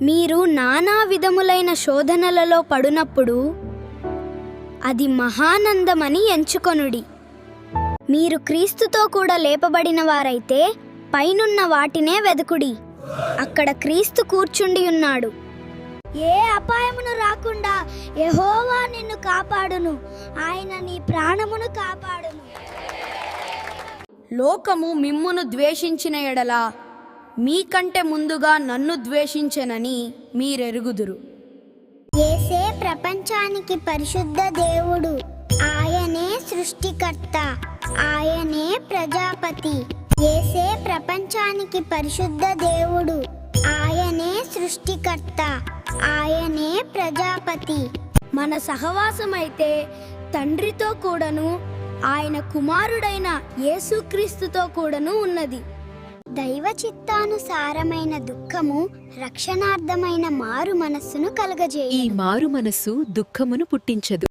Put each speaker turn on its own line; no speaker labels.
మీరు నానా విధములైన శోధనలలో పడునప్పుడు అది మహానందమని ఎంచుకొనుడి. మీరు క్రీస్తుతో కూడా లేపబడిన వారైతే పైనున్న వాటినే వెదుకుడి, అక్కడ క్రీస్తు కూర్చుండి ఉన్నాడు. ఏ అపాయమును రాకుండా యెహోవా నిన్ను కాపాడును, ఆయన నీ ప్రాణమును కాపాడును.
లోకము మిమ్మును ద్వేషించిన ఎడల మీకంటే ముందుగా నన్ను ద్వేషించెనని మీరెరుగుదురు.
యేసే ప్రపంచానికి పరిశుద్ధ దేవుడు, ఆయనే సృష్టికర్త, ఆయనే ప్రజాపతి. యేసే ప్రపంచానికి పరిశుద్ధ దేవుడు, ఆయనే సృష్టికర్త, ఆయనే ప్రజాపతి.
మన సహవాసమైతే తండ్రితో కూడాను ఆయన కుమారుడైన యేసుక్రీస్తుతో కూడాను ఉన్నది.
దైవ చిత్తానుసారమైన దుఃఖము రక్షణార్థమైన మారు మనస్సును కలగజేయును.
ఈ మారు మనస్సు దుఃఖమును పుట్టించదు.